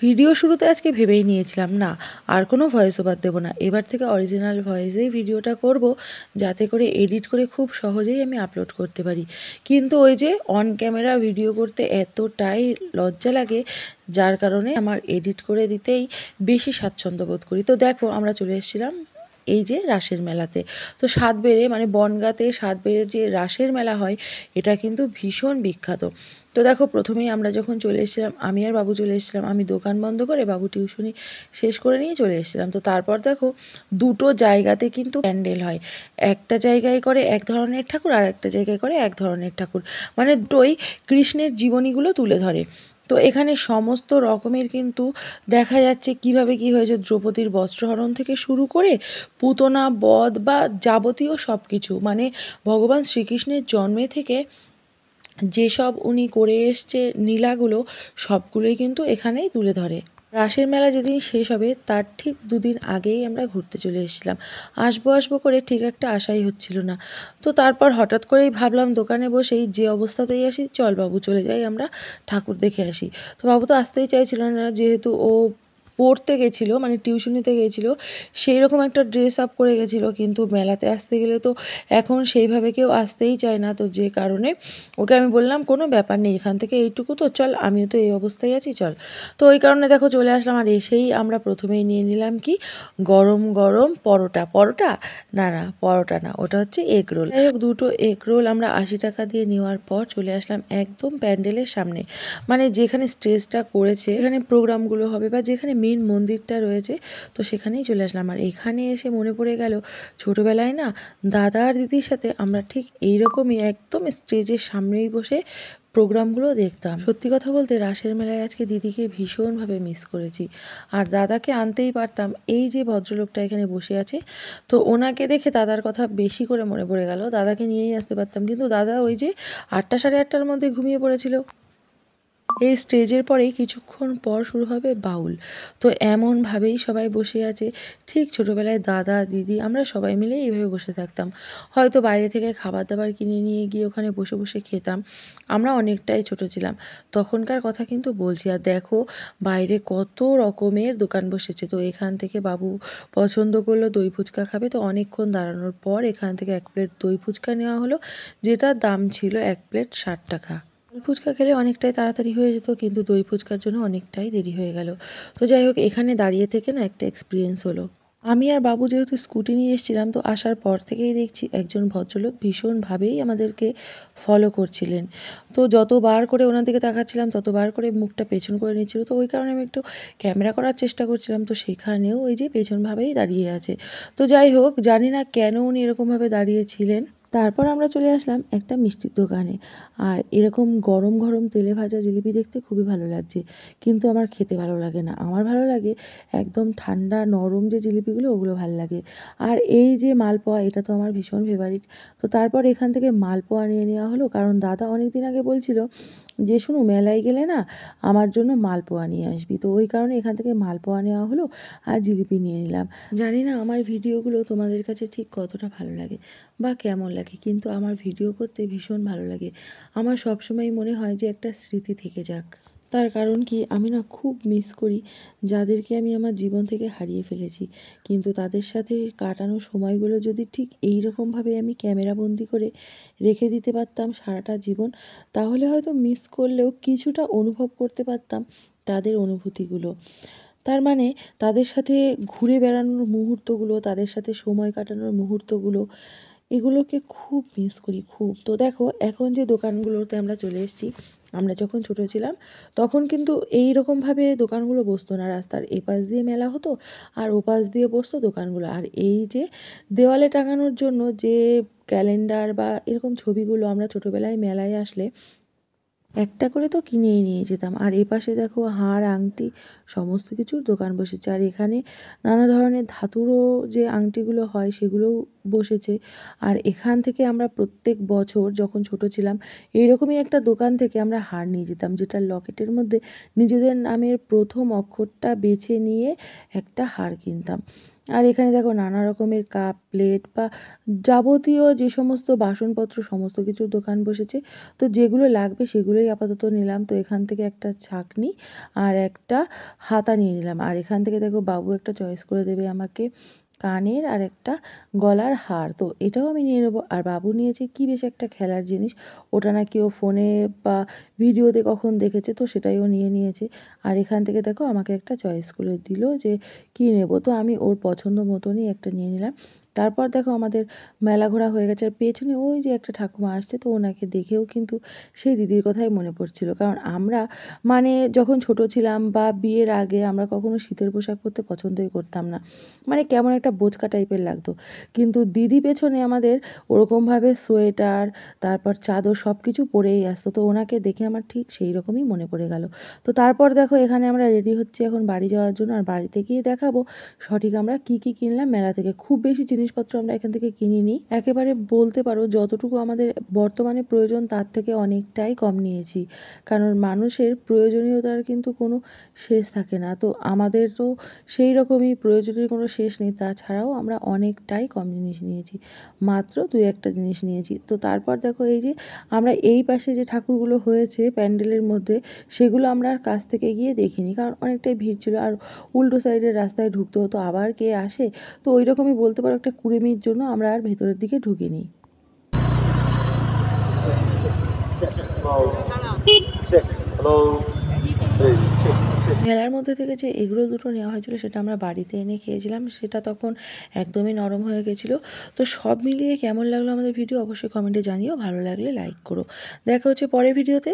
Video শুরুতে আজকে ভেবেই নিয়েছিলাম না আর কোনো ভয়েস ওভার দেবো না, এবার থেকে অরিজিনাল ভয়েসেই ভিডিওটা করব, যাতে করে এডিট করে খুব সহজেই আমি আপলোড করতে পারি। কিন্তু ওই যে অন ক্যামেরা ভিডিও করতে এতটাই লজ্জা লাগে, যার কারণে আমার এডিট করে দিতেই বেশি স্বাচ্ছন্দ্য বোধ করি। তো দেখো আমরা চলে এসেছিলাম এই যে রাসের মেলাতে। তো সাতবেড়ে মানে বনগাঁতে সাতবেড়ে যে রাসের মেলা হয়, এটা কিন্তু ভীষণ বিখ্যাত। তো দেখো প্রথমেই আমরা যখন চলে এসেছিলাম, আমি আর বাবু চলে এসেছিলাম, আমি দোকান বন্ধ করে বাবু টিউশনি শেষ করে নিয়ে চলে এসেছিলাম। তো তারপর দেখো দুটো জায়গাতে কিন্তু প্যান্ডেল হয়, একটা জায়গায় করে এক ধরনের ঠাকুর আর একটা জায়গায় করে এক ধরনের ঠাকুর, মানে দুটোই কৃষ্ণের জীবনীগুলো তুলে ধরে। তো এখানে সমস্ত রকমের কিন্তু দেখা যাচ্ছে কিভাবে কি হয়েছে, দ্রৌপদীর বস্ত্রহরণ থেকে শুরু করে পুতনা বধ বা যাবতীয় সব কিছু, মানে ভগবান শ্রীকৃষ্ণের জন্মে থেকে যেসব উনি করে এসছে লীলাগুলো, সবগুলোই কিন্তু এখানেই তুলে ধরে। রাসের মেলা যেদিন শেষ হবে তার ঠিক দুদিন আগেই আমরা ঘুরতে চলে এসেছিলাম। আসবো আসবো করে ঠিক একটা আশাই হচ্ছিল না। তো তারপর হঠাৎ করেই ভাবলাম দোকানে বসেই যে অবস্থাতেই আসি, চল বাবু চলে যাই আমরা ঠাকুর দেখে আসি। তো বাবু তো আসতেই চাইছিল না, যেহেতু ও পড়তে গেছিলো, মানে টিউশনিতে গেছিলো, সেই রকম একটা ড্রেস আপ করে গেছিলো। কিন্তু মেলাতে আসতে গেলে তো এখন সেইভাবে কেউ আসতেই চায় না। তো যে কারণে ওকে আমি বললাম কোনো ব্যাপার নেই, এখান থেকে এইটুকু তো চল, আমিও তো এই অবস্থায় আছি চল। তো ওই কারণে দেখো চলে আসলাম। আর এসেই আমরা প্রথমেই নিয়ে নিলাম কি, গরম গরম পরোটা। পরোটা না না, পরোটা না, ওটা হচ্ছে এগ রোল। যাই হোক দুটো এগ রোল আমরা 80 টাকা দিয়ে নেওয়ার পর চলে আসলাম একদম প্যান্ডেলের সামনে, মানে যেখানে স্টেজটা করেছে, এখানে প্রোগ্রামগুলো হবে বা যেখানে মেন মন্দিরটা রয়েছে, তো সেখানেই চলে আসলাম। আর এখানে এসে মনে পড়ে গেল ছোটোবেলায় না দাদা আর দিদির সাথে আমরা ঠিক এইরকমই একদম স্টেজের সামনেই বসে প্রোগ্রামগুলো দেখতাম। সত্যি কথা বলতে রাসের মেলায় আজকে দিদিকে ভীষণভাবে মিস করেছি। আর দাদাকে আনতেই পারতাম, এই যে ভদ্রলোকটা এখানে বসে আছে, তো ওনাকে দেখে দাদার কথা বেশি করে মনে পড়ে গেল, দাদাকে নিয়েই আসতে পারতাম। কিন্তু দাদা ওই যে 8টা সাড়ে 8টার মধ্যে ঘুমিয়ে পড়েছিল। এই স্টেজের পরেই কিছুক্ষণ পর শুরু হবে বাউল। তো এমনভাবেই সবাই বসে আছে, ঠিক ছোটোবেলায় দাদা দিদি আমরা সবাই মিলে এইভাবে বসে থাকতাম। হয়তো বাইরে থেকে খাবার দাবার কিনে নিয়ে গিয়ে ওখানে বসে বসে খেতাম। আমরা অনেকটাই ছোটো ছিলাম তখনকার কথা কিন্তু বলছি। আর দেখো বাইরে কত রকমের দোকান বসেছে। তো এখান থেকে বাবু পছন্দ করলো দই ফুচকা খাবে, তো অনেকক্ষণ দাঁড়ানোর পর এখান থেকে 1 প্লেট দই ফুচকা নেওয়া হলো, যেটার দাম ছিল 1 প্লেট 60 টাকা। ফুচকা খেলে অনেকটাই তাড়াতাড়ি হয়ে যেত, কিন্তু দই ফুচকার জন্য অনেকটাই দেরি হয়ে গেল। তো যাই হোক এখানে দাঁড়িয়ে থেকে না একটা এক্সপিরিয়েন্স হলো। আমি আর বাবু যেহেতু স্কুটি নিয়ে এসেছিলাম, তো আসার পর থেকেই দেখছি একজন ভদ্রলোক ভীষণভাবেই আমাদেরকে ফলো করছিলেন। তো যতবার করে ওনার দিকে তাকাচ্ছিলাম ততবার করে মুখটা পেছন করে নিচ্ছিল। তো ওই কারণে আমি একটু ক্যামেরা করার চেষ্টা করছিলাম, তো সেখানেও ওই যে পেছনভাবেই দাঁড়িয়ে আছে। তো যাই হোক জানি না কেন উনি এরকমভাবে দাঁড়িয়েছিলেন। তারপর আমরা চলে আসলাম একটা মিষ্টির দোকানে। আর এরকম গরম গরম তেলে ভাজা জিলিপি দেখতে খুবই ভালো লাগছে, কিন্তু আমার খেতে ভালো লাগে না। আমার ভালো লাগে একদম ঠান্ডা নরম যে জিলিপিগুলো, ওগুলো ভালো লাগে। আর এই যে মালপোয়া, এটা তো আমার ভীষণ ফেভারিট। তো তারপর এখান থেকে মালপোয়া নিয়ে নেওয়া হলো, কারণ দাদা অনেক দিন আগে বলছিল যে শুনু মেলায় গেলে না আমার জন্য মালপোয়া নিয়ে আসবি। তো ওই কারণে এখান থেকে মালপোয়া নেওয়া হলো আর জিলিপি নিয়ে নিলাম। জানি না আমার ভিডিওগুলো তোমাদের কাছে ঠিক কতটা ভালো লাগে বা কেমন লাগে, কিন্তু আমার ভিডিও করতে ভীষণ ভালো লাগে। আমার সবসময় মনে হয় যে একটা স্মৃতি থেকে যাক। তার কারণ কি, আমি না খুব মিস করি যাদেরকে আমি আমার জীবন থেকে হারিয়ে ফেলেছি। কিন্তু তাদের সাথে কাটানো সময়গুলো যদি ঠিক এই রকমভাবে আমি ক্যামেরাবন্দি করে রেখে দিতে পারতাম সারাটা জীবন, তাহলে হয়তো মিস করলেও কিছুটা অনুভব করতে পারতাম তাদের অনুভূতিগুলো। তার মানে তাদের সাথে ঘুরে বেড়ানোর মুহূর্তগুলো, তাদের সাথে সময় কাটানোর মুহূর্তগুলো, এগুলোকে খুব মিস করি খুব। তো দেখো এখন যে দোকানগুলোতে আমরা চলে এসেছি, আমরা যখন ছোটো ছিলাম তখন কিন্তু এই রকমভাবে দোকানগুলো বসতো না। রাস্তার এপাশ দিয়ে মেলা হতো আর ওপাশ দিয়ে বসতো দোকানগুলো। আর এই যে দেওয়ালে টাঙানোর জন্য যে ক্যালেন্ডার বা এরকম ছবিগুলো আমরা ছোটোবেলায় মেলায় আসলে একটা করে তো কিনেই নিয়ে যেতাম। আর এপাশে দেখো হার আংটি সমস্ত কিছুর দোকান বসেছে। আর এখানে নানা ধরনের ধাতুরও যে আংটিগুলো হয় সেগুলোও বসেছে। আর এখান থেকে আমরা প্রত্যেক বছর যখন ছোট ছিলাম এইরকমই একটা দোকান থেকে আমরা হার নিয়ে যেতাম, যেটার লকেটের মধ্যে নিজেদের নামের প্রথম অক্ষরটা বেছে নিয়ে একটা হার কিনতাম। আর এখানে দেখো নানা রকমের কাপ প্লেট বা যাবতীয় যে সমস্ত বাসনপত্র সমস্ত কিছুর দোকান বসেছে। তো যেগুলো লাগবে সেগুলোই আপাতত নিলাম। তো এখান থেকে একটা ছাঁকনি আর একটা হাতা নিয়ে নিলাম। আর এখান থেকে দেখো বাবু একটা চয়েস করে দেবে আমাকে কানের আর একটা গলার হার। তো এটাও আমি নিয়ে নেবো। আর বাবু নিয়েছে কি বেশ একটা খেলার জিনিস, ওটা নাকি ও ফোনে বা ভিডিওতে কখন দেখেছে, তো সেটাই ও নিয়ে নিয়েছে। আর এখান থেকে দেখো আমাকে একটা চয়েস করে দিল যে কী নেব। তো আমি ওর পছন্দ মতনই একটা নিয়ে নিলাম। তারপর দেখো আমাদের মেলা ঘোরা হয়ে গেছে। আর পেছনে ওই যে একটা ঠাকুমা আসছে, তো ওনাকে দেখেও কিন্তু সেই দিদির কথাই মনে পড়ছিল। কারণ আমরা মানে যখন ছোট ছিলাম বা বিয়ের আগে আমরা কখনো শীতের পোশাক পরতে পছন্দই করতাম না, মানে কেমন একটা বোচকা টাইপের লাগতো। কিন্তু দিদি পেছনে আমাদের ওরকমভাবে সোয়েটার তারপর চাদর সব কিছু পরেই আসতো। তো ওনাকে দেখে আমার ঠিক সেই রকমই মনে পড়ে গেল। তো তারপর দেখো এখানে আমরা রেডি হচ্ছি এখন বাড়ি যাওয়ার জন্য। আর বাড়িতে গিয়ে দেখাবো সঠিক আমরা কি কি কিনলাম মেলা থেকে। খুব বেশি জিনিসপত্র আমরা এখান থেকে কিনিনি, একেবারে বলতে পারো যতটুকু আমাদের বর্তমানে প্রয়োজন তার থেকে অনেকটাই কম নিয়েছি। কারণ মানুষের প্রয়োজনীয়তার কিন্তু কোনো শেষ থাকে না। তো আমাদের তো সেই রকমই প্রয়োজনের কোনো শেষ নেই। তাছাড়াও আমরা অনেকটাই কম জিনিস নিয়েছি, মাত্র 2-1টা জিনিস নিয়েছি। তো তারপর দেখো এই যে আমরা এই পাশে যে ঠাকুরগুলো হয়েছে প্যান্ডেলের মধ্যে সেগুলো আমরা আর কাছ থেকে গিয়ে দেখিনি, কারণ অনেকটাই ভিড় ছিল আর উল্টো সাইডের রাস্তায় ঢুকতে হতো, আবার কে আসে। তো ওই রকমই বলতে পারো একটা কুড়েমির জন্য আমরা আর ভেতরের দিকে ঢুকিনি। মেলার মধ্যে থেকে যে এগরোল দুটো নেওয়া হয়েছিল সেটা আমরা বাড়িতে এনে খেয়েছিলাম, সেটা তখন একদমই নরম হয়ে গেছিলো। তো সব মিলিয়ে কেমন লাগলো আমাদের ভিডিও অবশ্যই কমেন্টে জানিও, ভালো লাগলে লাইক করো। দেখা হচ্ছে পরের ভিডিওতে।